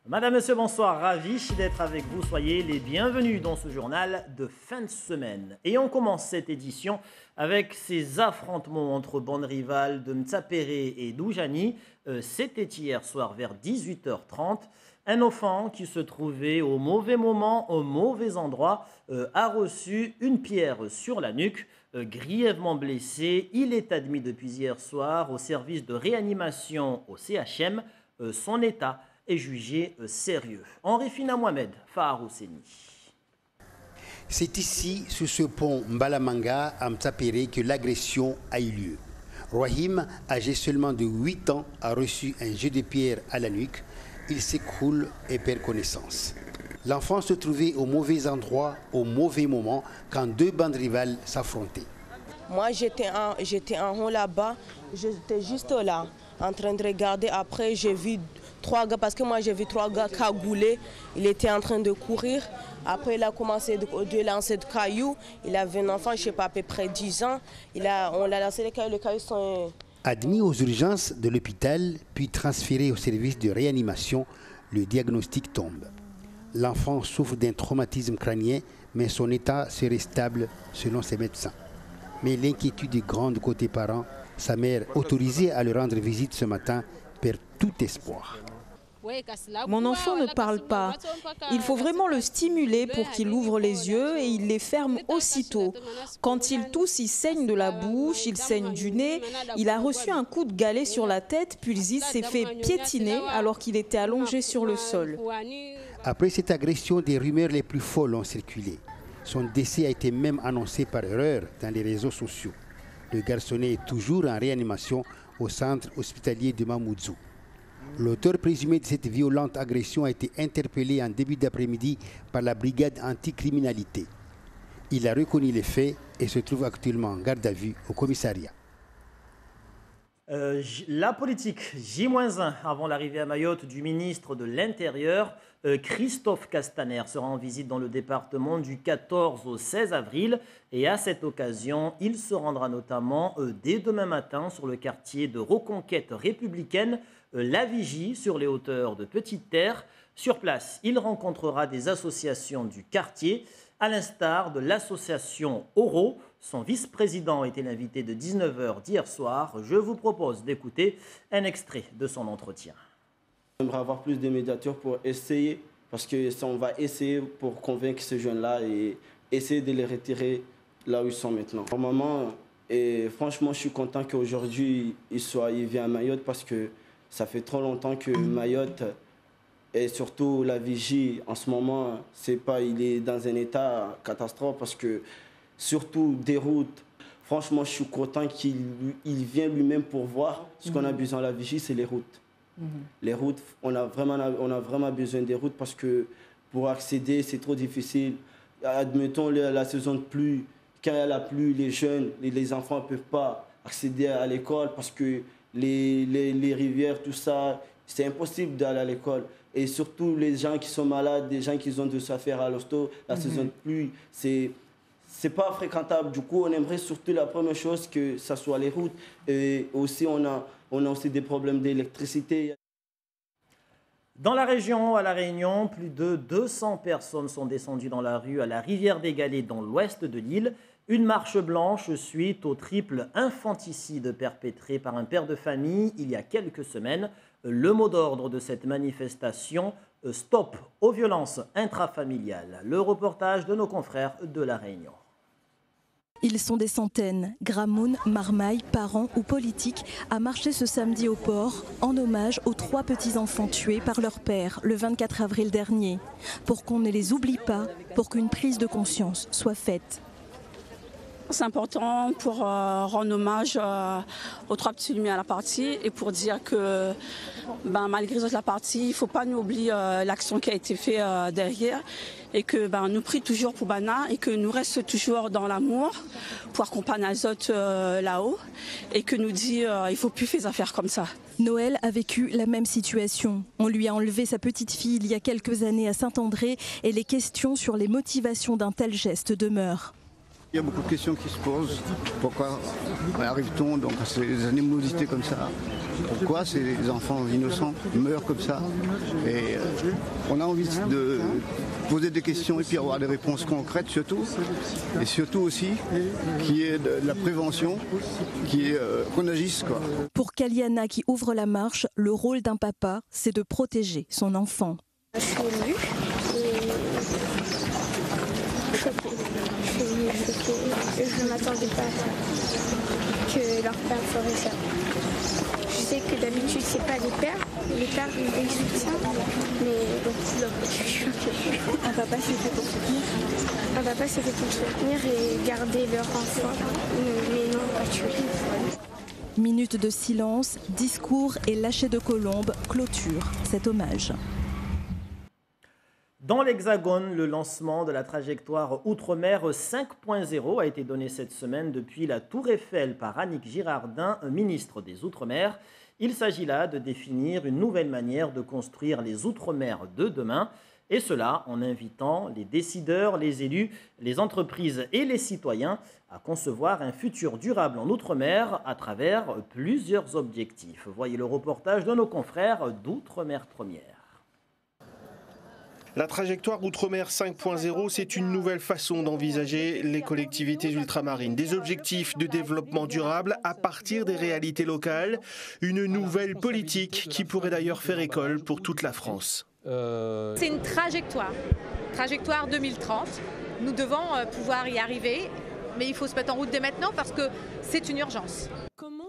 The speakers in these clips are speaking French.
Madame, Monsieur, bonsoir, ravi d'être avec vous. Soyez les bienvenus dans ce journal de fin de semaine. Et on commence cette édition avec ces affrontements entre bandes rivales de Mtsapéré et d'Oujani. C'était hier soir vers 18h30. Un enfant qui se trouvait au mauvais moment, au mauvais endroit, a reçu une pierre sur la nuque. Grièvement blessé, il est admis depuis hier soir au service de réanimation au CHM. Son état est jugé sérieux. Henri Fina Mohamed, Fahar Housseni. C'est ici, sous ce pont Mbalamanga, à Mtsapéré, que l'agression a eu lieu. Rahim, âgé seulement de 8 ans, a reçu un jet de pierre à la nuque. Il s'écroule et perd connaissance. L'enfant se trouvait au mauvais endroit, au mauvais moment, quand deux bandes rivales s'affrontaient. Moi, j'étais en haut là-bas, j'étais juste là, en train de regarder. Après, j'ai vu 3 gars, parce que moi j'ai vu 3 gars cagoulés. Il était en train de courir. Après, il a commencé de lancer des cailloux. Il avait un enfant, je ne sais pas, à peu près 10 ans. On l'a lancé les cailloux sont... Admis aux urgences de l'hôpital, puis transféré au service de réanimation, le diagnostic tombe. L'enfant souffre d'un traumatisme crânien, mais son état serait stable selon ses médecins. Mais l'inquiétude est grande côté parents. Sa mère, autorisée à lui rendre visite ce matin, perd tout espoir. Mon enfant ne parle pas. Il faut vraiment le stimuler pour qu'il ouvre les yeux et il les ferme aussitôt. Quand il tousse, il saigne de la bouche, il saigne du nez. Il a reçu un coup de galet sur la tête, puis il s'est fait piétiner alors qu'il était allongé sur le sol. Après cette agression, des rumeurs les plus folles ont circulé. Son décès a été même annoncé par erreur dans les réseaux sociaux. Le garçonnet est toujours en réanimation au centre hospitalier de Mamoudzou. L'auteur présumé de cette violente agression a été interpellé en début d'après-midi par la brigade anticriminalité. Il a reconnu les faits et se trouve actuellement en garde à vue au commissariat. La politique, J-1 avant l'arrivée à Mayotte du ministre de l'Intérieur, Christophe Castaner sera en visite dans le département du 14 au 16 avril et à cette occasion, il se rendra notamment dès demain matin sur le quartier de Reconquête républicaine, La Vigie, sur les hauteurs de Petite Terre. Sur place, il rencontrera des associations du quartier, à l'instar de l'association Oro. Son vice-président était l'invité de 19h d'hier soir. Je vous propose d'écouter un extrait de son entretien. J'aimerais avoir plus de médiateurs pour essayer, parce que on va essayer pour convaincre ces jeunes-là et essayer de les retirer là où ils sont maintenant. Normalement, et franchement, je suis content qu'aujourd'hui, il vienne à Mayotte parce que ça fait trop longtemps que Mayotte, et surtout La Vigie, en ce moment, il est dans un état catastrophe parce que surtout des routes. Franchement, je suis content qu'il vienne lui-même pour voir. Ce qu'on a besoin à La Vigie, c'est les routes. Les routes, on a vraiment besoin des routes parce que pour accéder, c'est trop difficile. Admettons la saison de pluie, quand il y a la pluie, les jeunes, les enfants ne peuvent pas accéder à l'école parce que les rivières, tout ça, c'est impossible d'aller à l'école. Et surtout les gens qui sont malades, des gens qui ont des affaires à l'hosto, la saison de pluie, c'est pas fréquentable. Du coup, on aimerait surtout la première chose que ce soit les routes. Et aussi, on a aussi des problèmes d'électricité. Dans la région, à La Réunion, plus de 200 personnes sont descendues dans la rue à la rivière des Galets dans l'ouest de l'île. Une marche blanche suite au triple infanticide perpétré par un père de famille il y a quelques semaines. Le mot d'ordre de cette manifestation, stop aux violences intrafamiliales. Le reportage de nos confrères de La Réunion. Ils sont des centaines, Gramoun, Marmaille, parents ou politiques, à marcher ce samedi au port en hommage aux 3 petits-enfants tués par leur père le 24 avril dernier. Pour qu'on ne les oublie pas, pour qu'une prise de conscience soit faite. C'est important pour rendre hommage aux 3 petits lumières à la partie et pour dire que malgré la partie, il ne faut pas nous oublier l'action qui a été faite derrière et que nous prie toujours pour Bana et que nous reste toujours dans l'amour pour accompagner les autres là-haut et que nous dit il ne faut plus faire des affaires comme ça. Noël a vécu la même situation. On lui a enlevé sa petite fille il y a quelques années à Saint-André et les questions sur les motivations d'un tel geste demeurent. Il y a beaucoup de questions qui se posent. Pourquoi arrive-t-on donc à ces animosités comme ça? pourquoi ces enfants innocents meurent comme ça. Et on a envie de poser des questions et puis avoir des réponses concrètes surtout. Et surtout aussi qu'il y ait de la prévention, qu'on agisse, quoi. Pour Kaliana qui ouvre la marche, le rôle d'un papa, c'est de protéger son enfant. Je suis émue et je ne m'attendais pas que leur père ferait ça. Je sais que d'habitude c'est pas les pères ils soutiennent, mais bon, je suis choquée. Un papa c'est fait pour soutenir. Un papa c'est fait pour soutenir et garder leur enfant, mais non pas tuer. Minute de silence, discours et lâcher de colombe clôture cet hommage. Dans l'Hexagone, le lancement de la trajectoire Outre-mer 5.0 a été donné cette semaine depuis la Tour Eiffel par Annick Girardin, ministre des Outre-mer. Il s'agit là de définir une nouvelle manière de construire les Outre-mer de demain, et cela en invitant les décideurs, les élus, les entreprises et les citoyens à concevoir un futur durable en Outre-mer à travers plusieurs objectifs. Voyez le reportage de nos confrères d'Outre-mer Première. La trajectoire Outre-mer 5.0, c'est une nouvelle façon d'envisager les collectivités ultramarines. Des objectifs de développement durable à partir des réalités locales. Une nouvelle politique qui pourrait d'ailleurs faire école pour toute la France. C'est une trajectoire 2030. Nous devons pouvoir y arriver, mais il faut se mettre en route dès maintenant parce que c'est une urgence.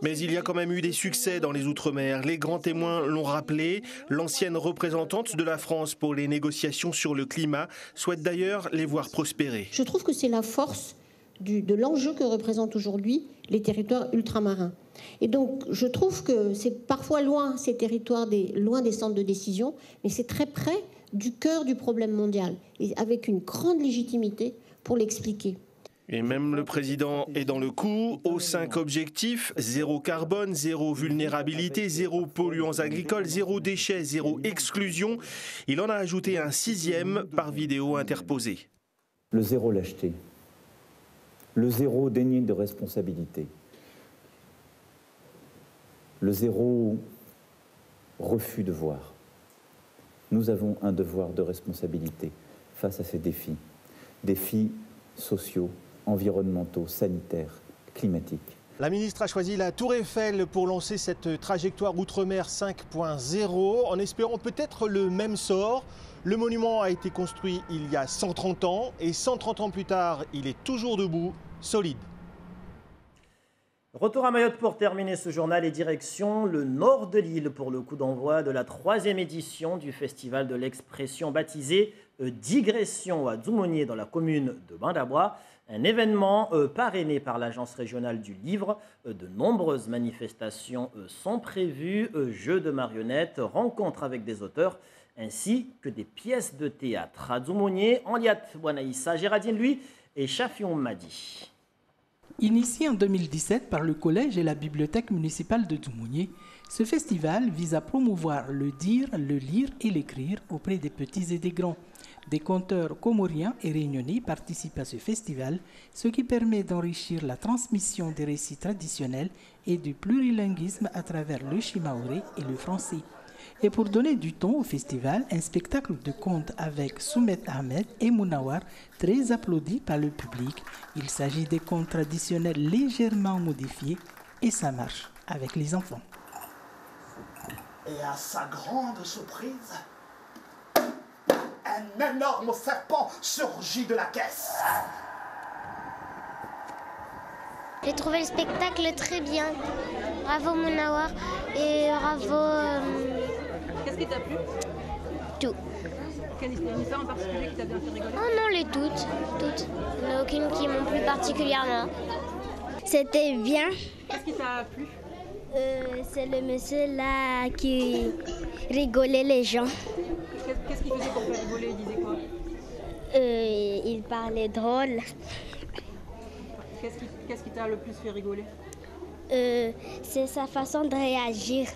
Mais il y a quand même eu des succès dans les Outre-mer. Les grands témoins l'ont rappelé. L'ancienne représentante de la France pour les négociations sur le climat souhaite d'ailleurs les voir prospérer. Je trouve que c'est la force de l'enjeu que représentent aujourd'hui les territoires ultramarins. Et donc, je trouve que c'est parfois loin, ces territoires, loin des centres de décision, mais c'est très près du cœur du problème mondial, et avec une grande légitimité pour l'expliquer. Et même le président est dans le coup. Aux 5 objectifs, 0 carbone, 0 vulnérabilité, 0 polluants agricoles, 0 déchets, 0 exclusion. Il en a ajouté un 6e par vidéo interposée. Le 0 lâcheté, le 0 déni de responsabilité, le 0 refus de voir. Nous avons un devoir de responsabilité face à ces défis. Défis sociaux, environnementaux, sanitaires, climatiques. La ministre a choisi la Tour Eiffel pour lancer cette trajectoire Outre-mer 5.0 en espérant peut-être le même sort. Le monument a été construit il y a 130 ans et 130 ans plus tard, il est toujours debout, solide. Retour à Mayotte pour terminer ce journal et direction le nord de l'île pour le coup d'envoi de la 3e édition du festival de l'expression baptisé Digression à Dzoumogné dans la commune de Bandabois. Un événement parrainé par l'Agence régionale du livre. De nombreuses manifestations sont prévues, jeux de marionnettes, rencontres avec des auteurs, ainsi que des pièces de théâtre. À Dzoumogné, Anliat Bouanaïssa, Géraldine lui et Chafion Madi. Initié en 2017 par le collège et la bibliothèque municipale de Dzoumogné, ce festival vise à promouvoir le dire, le lire et l'écrire auprès des petits et des grands. Des conteurs comoriens et réunionnais participent à ce festival, ce qui permet d'enrichir la transmission des récits traditionnels et du plurilinguisme à travers le shimaoré et le français. Et pour donner du ton au festival, un spectacle de contes avec Soumet Ahmed et Mounawar, très applaudi par le public. Il s'agit des contes traditionnels légèrement modifiés et ça marche avec les enfants. Et à sa grande surprise, un énorme serpent surgit de la caisse. J'ai trouvé le spectacle très bien. Bravo Mounawar et bravo... Qu'est-ce qui t'a plu? Tout. Quelle histoire en particulier qui t'a bien fait rigoler? Oh non, les toutes. Il n'y en a aucune qui m'ont plu particulièrement. C'était bien. Qu'est-ce qui t'a plu? C'est le monsieur là qui rigolait les gens. Qu'est-ce qu'il faisait pour faire rigoler? Il disait quoi? Il parlait drôle. Qu'est-ce qui t'a le plus fait rigoler? C'est sa façon de réagir.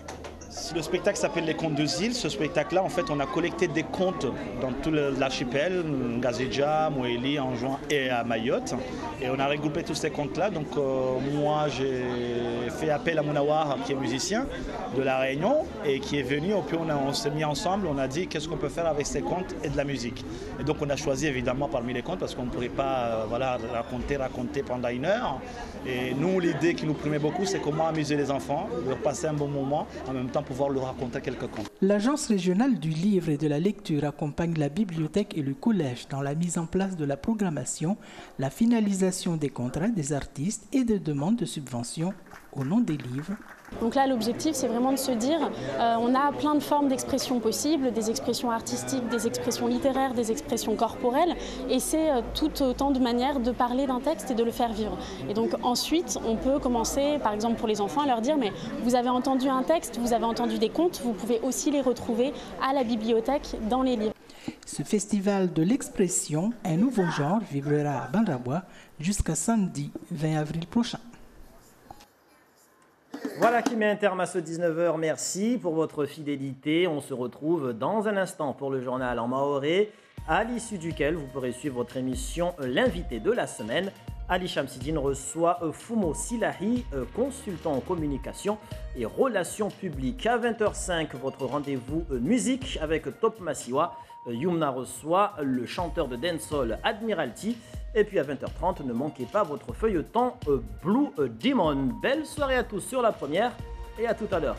Le spectacle s'appelle Les Contes de Zil. Ce spectacle-là, en fait, on a collecté des contes dans tout l'archipel, Ngazidja, Moélie, Anjouan et à Mayotte. Et on a regroupé tous ces contes-là. Donc moi, j'ai fait appel à Mounawar, qui est musicien de La Réunion, et qui est venu. Et puis on s'est mis ensemble, on a dit qu'est-ce qu'on peut faire avec ces contes et de la musique. Et donc on a choisi évidemment parmi les contes, parce qu'on ne pourrait pas raconter pendant une heure. Et nous, l'idée qui nous primait beaucoup, c'est comment amuser les enfants, leur passer un bon moment, en même temps pouvoir leur raconter quelques contes. L'Agence régionale du livre et de la lecture accompagne la bibliothèque et le collège dans la mise en place de la programmation, la finalisation des contrats des artistes et des demandes de subventions au nom des livres. Donc là, l'objectif, c'est vraiment de se dire, on a plein de formes d'expression possibles, des expressions artistiques, des expressions littéraires, des expressions corporelles, et c'est tout autant de manières de parler d'un texte et de le faire vivre. Et donc ensuite, on peut commencer, par exemple pour les enfants, à leur dire, mais vous avez entendu un texte, vous avez entendu des contes, vous pouvez aussi les retrouver à la bibliothèque dans les livres. Ce festival de l'expression, un nouveau genre, vivra à Banrabois jusqu'à samedi 20 avril prochain. Voilà qui met un terme à ce 19h. Merci pour votre fidélité. On se retrouve dans un instant pour le journal en maoré, à l'issue duquel vous pourrez suivre votre émission L'invité de la semaine. Ali Chamsidine reçoit Fumo Silahi, consultant en communication et relations publiques. À 20h05, votre rendez-vous musique avec Top Masiwa. Yumna reçoit le chanteur de dancehall Admiralty. Et puis à 20h30, ne manquez pas votre feuilleton Blue Demon. Belle soirée à tous sur la première et à tout à l'heure.